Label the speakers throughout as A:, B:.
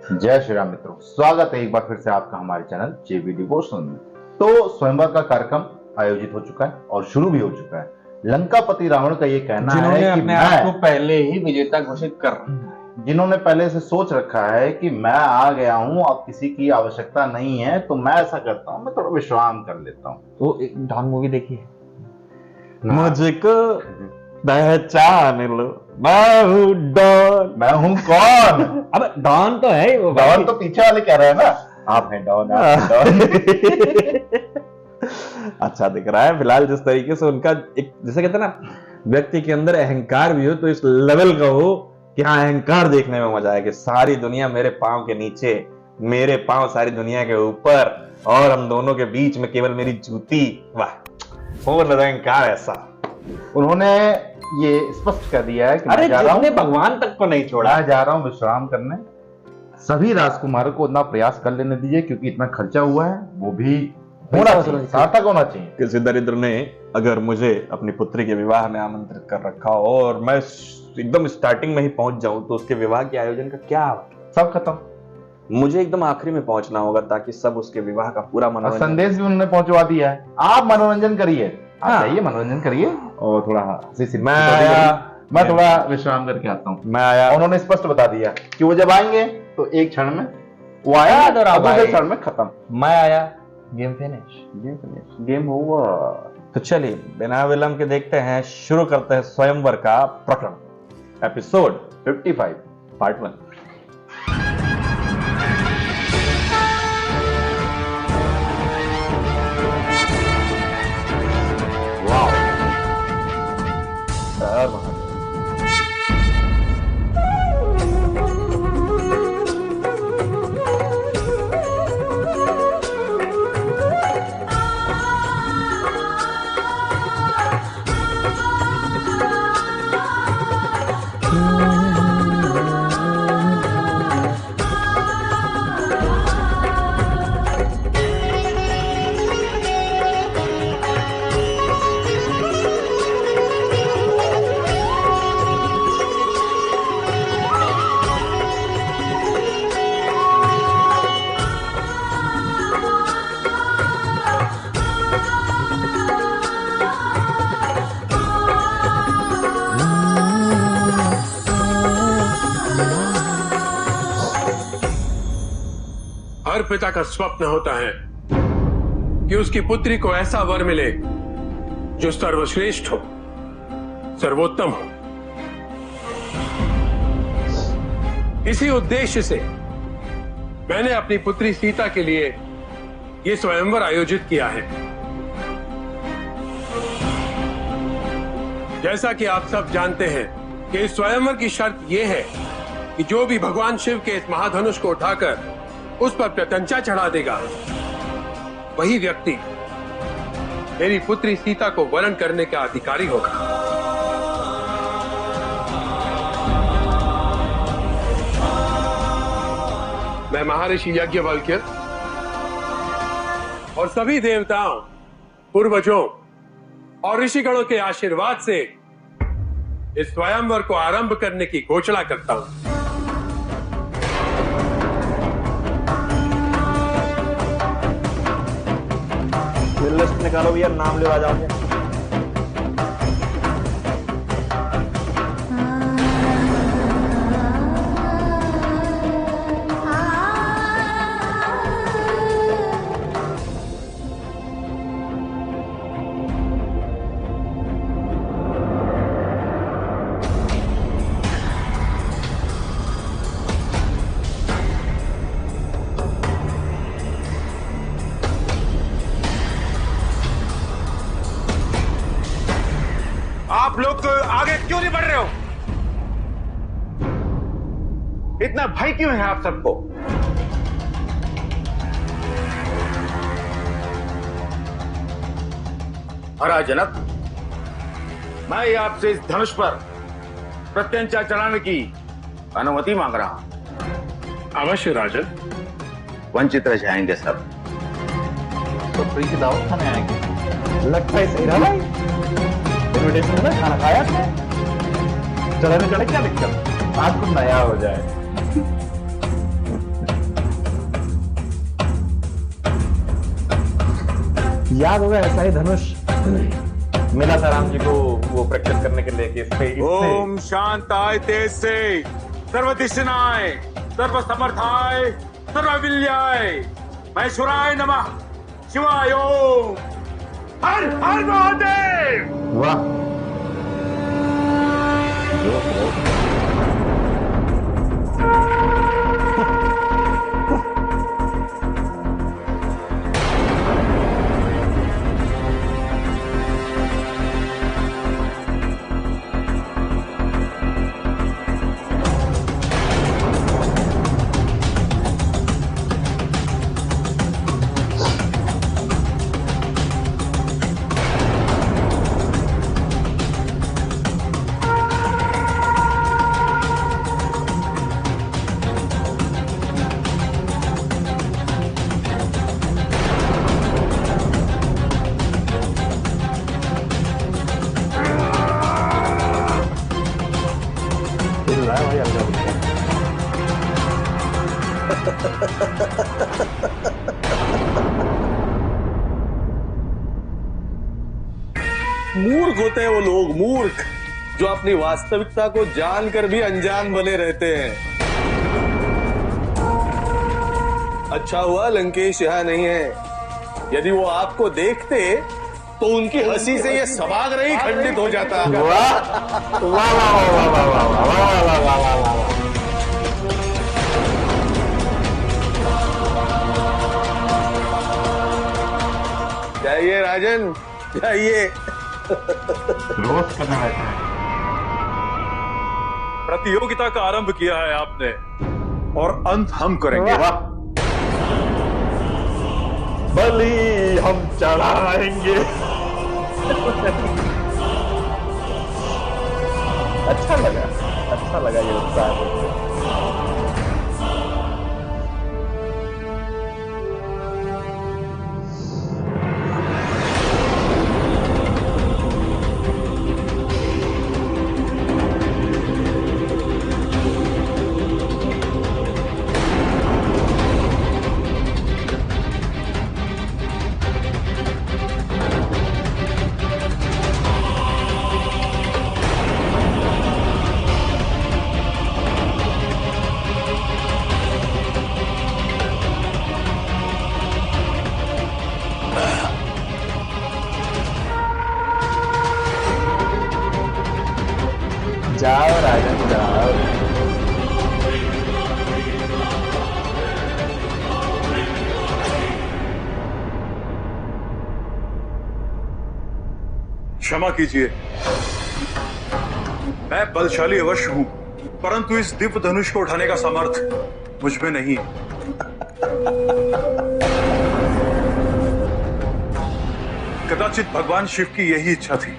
A: जय श्री राम मित्रों, स्वागत है एक बार फिर से आपका हमारे चैनल जेबी डिवोशनल में। तो स्वयंवर का कार्यक्रम आयोजित हो चुका है और शुरू भी हो चुका है। लंकापति रावण का ये कहना है कि
B: अपने आप को पहले ही विजेता घोषित कर रखा है,
A: जिन्होंने पहले से सोच रखा है कि मैं आ गया हूं, अब किसी की आवश्यकता नहीं है, तो मैं ऐसा करता हूं, मैं थोड़ा विश्राम कर लेता हूं।
B: तो एक डॉन मूवी देखी है? मुझको पहचान लो, मैं हूँ डॉन।
A: मैं हूं कौन?
B: अब डॉन तो है वो,
A: डॉन तो पीछे वाले कह रहे हैं ना, आप हैं डॉन, आप हैं डॉन।
B: अच्छा दिख रहा है फिलहाल जिस तरीके से उनका एक, जैसे कहते हैं ना, व्यक्ति के अंदर अहंकार भी हो तो इस लेवल का हो कि हाँ, अहंकार देखने में मजा आए कि सारी दुनिया मेरे पांव के नीचे, मेरे पांव सारी दुनिया के ऊपर, और हम दोनों के बीच में केवल मेरी जूती। वाह, वो अहंकार ऐसा।
A: उन्होंने ये स्पष्ट कर दिया है कि
B: अरे
A: मैं जा रहा हूं,
B: भगवान तक को नहीं छोड़ा।
A: मैं जा रहा हूं विश्राम करने। सभी राजकुमारों को इतना प्रयास कर लेने दीजिए, क्योंकि इतना खर्चा हुआ है, वो भी होना चाहिए, सार्थक होना चाहिए।
B: किसी दरिद्र ने अगर मुझे अपनी पुत्री के विवाह में आमंत्रित कर रखा हो और मैं एकदम स्टार्टिंग में ही पहुंच जाऊं, तो उसके विवाह के आयोजन का क्या?
A: सब खत्म।
B: मुझे एकदम आखिरी में पहुंचना होगा ताकि सब उसके विवाह का पूरा
A: और
B: मनोरंजन।
A: संदेश भी उन्होंने पहुंचा दिया है, आप मनोरंजन करिए, आप
B: हाँ।
A: जाइए मनोरंजन करिए और थोड़ा मैं थोड़ा विश्राम करके आता हूँ।
B: मैं आया।
A: उन्होंने स्पष्ट बता दिया कि वो जब आएंगे तो एक क्षण में वो आया और दूसरे क्षण में खत्म।
B: मैं आया, गेम फिनिश,
A: गेम हुआ।
B: तो चलिए बिना विलंब के देखते हैं, शुरू करते हैं स्वयंवर का प्रकरण, एपिसोड
A: 55
B: पार्ट 1।
C: हर पिता का स्वप्न होता है कि उसकी पुत्री को ऐसा वर मिले जो सर्वश्रेष्ठ हो, सर्वोत्तम हो। इसी उद्देश्य से मैंने अपनी पुत्री सीता के लिए यह स्वयंवर आयोजित किया है। जैसा कि आप सब जानते हैं कि इस स्वयंवर की शर्त यह है कि जो भी भगवान शिव के इस महाधनुष को उठाकर उस पर प्रत्यंचा चढ़ा देगा, वही व्यक्ति मेरी पुत्री सीता को वरण करने का अधिकारी होगा। मैं महर्षि याज्ञवल्क्य और सभी देवताओं, पूर्वजों और ऋषिगणों के आशीर्वाद से इस स्वयंवर को आरंभ करने की घोषणा करता हूं।
B: लिस्ट निकालो भैया, नाम ले आ जाओगे।
D: आप लोग आगे क्यों नहीं बढ़ रहे हो? इतना भय क्यों है आप सबको? महाराज जनक, मैं आपसे इस धनुष पर प्रत्यंचा चढ़ाने की अनुमति मांग रहा हूं।
C: अवश्य राजन।
D: वंचित रह जाएंगे सब।
A: तो फ्री की दावत खाने आएंगे।
B: लगता है सही रहा भाई, इनविटेशन में खाना खाया आपने? चले न चले, क्या दिक्कत?
A: आज कुछ नया हो जाए।
B: याद होगा ऐसा ही धनुष मिला था राम जी को वो प्रैक्टिस करने के लिए कि इससे
D: ओम शांताय तेज से सर्वदिशनाय सर्वसमर्थाय सर्वविल्याय महेश्वराय नमः शिवाय ओम हर हर महादेव।
B: वाह
E: मूर्ख होते हैं वो लोग, मूर्ख जो अपनी वास्तविकता को जानकर भी अनजान बने रहते हैं। अच्छा हुआ लंकेश यहाँ नहीं है, यदि वो आपको देखते तो उनकी हंसी से ये सभागृह ही खंडित हो जाता।
B: वाह वाह वाह वाह वाह वाह वाह वाह वाह वाह वाह।
E: जाइए राजन जाइए।
B: रोज करने बैठे हैं।
F: प्रतियोगिता का आरंभ किया है आपने और अंत हम करेंगे।
B: वाह बलि हम चढ़ाएंगे। अच्छा लगा ये उत्साह। जाओ राजन जाओ।
F: क्षमा कीजिए, मैं बलशाली अवश्य हूं, परंतु इस दिव्य धनुष को उठाने का सामर्थ्य मुझ में नहीं है। कदाचित भगवान शिव की यही इच्छा थी।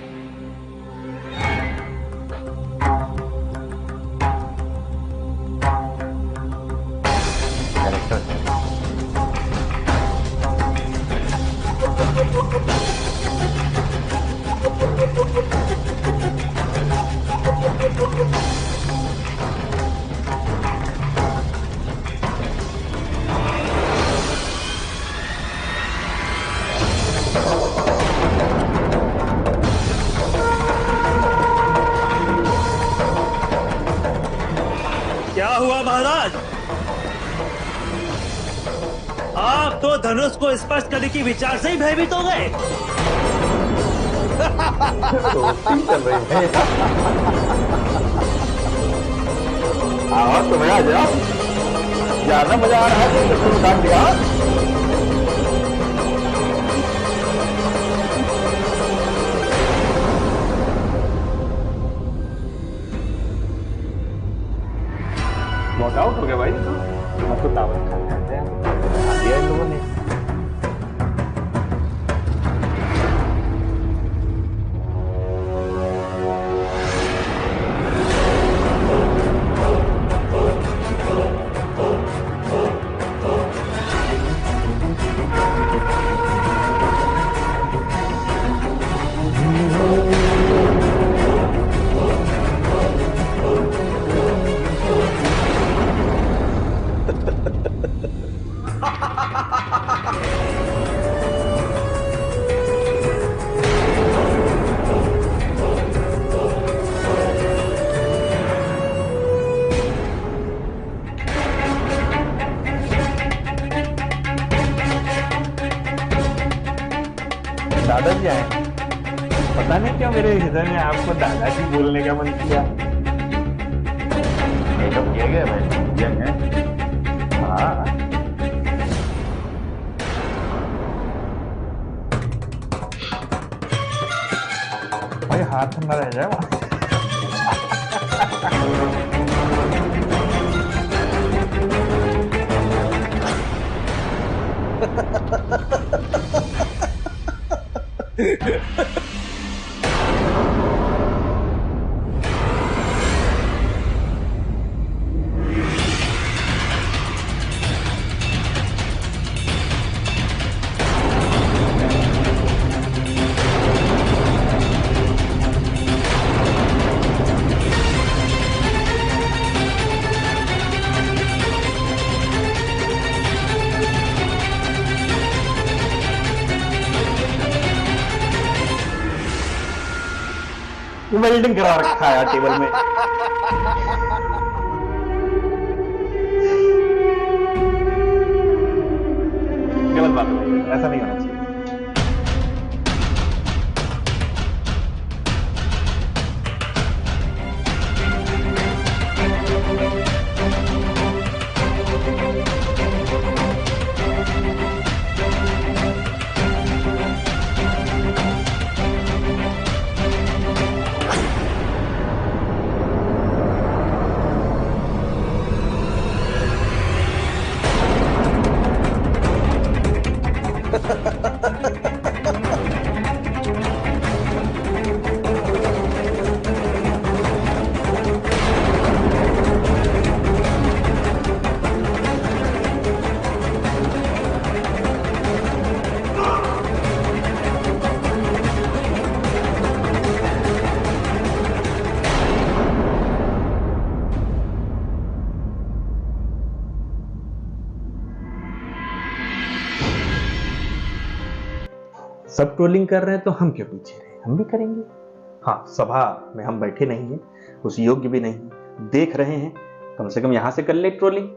G: क्या हुआ महाराज? आप तो धनुष को स्पर्श करने की विचार से ही भयभीत हो गए।
B: चल रही है। आओ तुम्हें आ जाओ, ज्यादा मजा आ रहा है तो उतार दिया। वॉकआउट हो गया भाई, अब तो दावत खाते हैं इन लोगों ने। दादाजी आए। पता नहीं क्यों मेरे हृदय ने आपको दादाजी बोलने का मन किया।
A: मेकअप किया गया भाई, यंग है।
B: हाँ, भाई हाथ न रह जाए वहाँ। वेल्डिंग करा रखा है यार टेबल में। गलत बात है, ऐसा नहीं होना चाहिए। सब ट्रोलिंग कर रहे हैं तो हम क्यों पीछे रहे, हम भी करेंगे। हाँ, सभा में हम बैठे नहीं हैं, उस योग्य भी नहीं, देख रहे हैं, कम से कम यहां से कर ले ट्रोलिंग।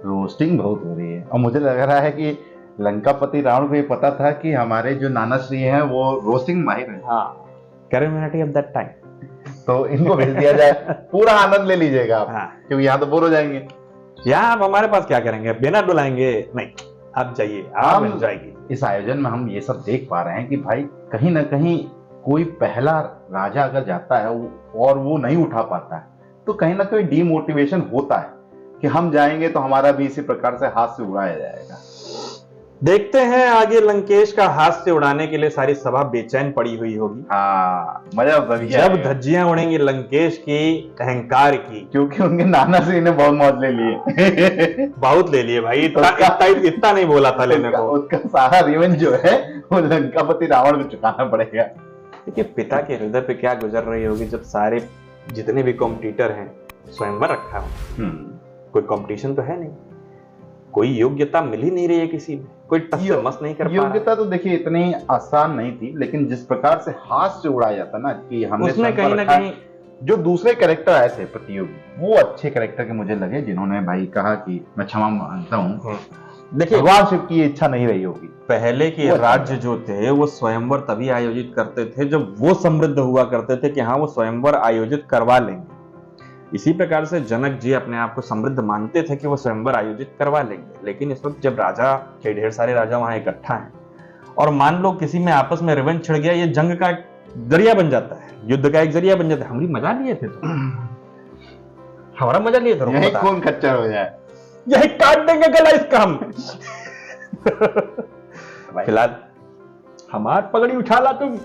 A: रोस्टिंग बहुत हो रही है और मुझे लग रहा है कि लंकापति रावण को ये पता था कि हमारे जो नाना श्री हैं वो रोस्टिंग माहिर हैं।
B: हाँ, कैरेमिनिटी ऑफ दैट टाइम।
A: तो इनको भेज दिया जाए, पूरा आनंद ले लीजिएगा आप।
B: हाँ।
A: क्योंकि यहाँ तो बोर हो जाएंगे।
B: यहाँ आप हमारे पास क्या करेंगे, बिना डुलाएंगे नहीं, आप जाइए, आप
A: हम
B: मिल जाएगी।
A: इस आयोजन में हम ये सब देख पा रहे हैं कि भाई कहीं ना कहीं कोई पहला राजा अगर जाता है और वो नहीं उठा पाता है तो कहीं ना कहीं डीमोटिवेशन होता है कि हम जाएंगे तो हमारा भी इसी प्रकार से हाथ से उड़ाया जाएगा।
B: देखते हैं आगे लंकेश का हाथ से उड़ाने के लिए सारी सभा बेचैन पड़ी हुई होगी।
A: हाँ, मजा तभी
B: जब
A: आएगा।
B: धज्जियां उड़ेंगी लंकेश की अहंकार की,
A: क्योंकि उनके नाना श्री ने बहुत मौज ले लिए।
B: बहुत ले लिए भाई, इतना नहीं बोला था लेने को।
A: उसका सारा रिवेंज जो है वो लंकापति रावण को चुकाना पड़ेगा।
B: देखिए पिता के हृदय पे क्या गुजर रही होगी जब सारे जितने भी कॉम्पिटिटर हैं स्वयंवर रखा हो। कोई कंपटीशन तो है नहीं, कोई योग्यता मिल ही नहीं रही है किसी में, कोई टस से मस नहीं कर पा रहा।
A: योग्यता तो देखिए इतनी आसान नहीं थी, लेकिन जिस प्रकार से हाथ से उड़ाया जाता ना कि हमने
B: उसमें कहीं ना कहीं
A: जो दूसरे कैरेक्टर आए थे प्रतियोगी वो अच्छे कैरेक्टर के मुझे लगे, जिन्होंने भाई कहा कि मैं क्षमा मांगता हूँ।
B: देखिए
A: भगवान शिव की इच्छा नहीं रही होगी।
B: पहले के राज्य जो थे वो स्वयंवर तभी आयोजित करते थे जब वो समृद्ध हुआ करते थे कि हाँ वो स्वयंवर आयोजित करवा लेंगे। इसी प्रकार से जनक जी अपने आप को समृद्ध मानते थे कि वो स्वयंवर आयोजित करवा लेंगे। लेकिन इस वक्त जब राजा के ढेर सारे राजा वहां इकट्ठा हैं और मान लो किसी में आपस में रिवेंज छिड़ गया, ये जंग का जरिया बन जाता है, युद्ध का एक जरिया बन जाता है। हमारी मजा लिए थे तो हमारा मजा लिए थे,
A: यही खून खच्चर हो जाए,
B: यही काट देंगे गला इसका हम। फिलहाल हमार पगड़ी उठा ला तुम।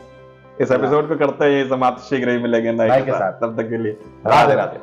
B: इस एपिसोड को करते हैं समाप्त, शीघ्र ही मिलेंगे नए के साथ। तब तक के लिए राधे राधे।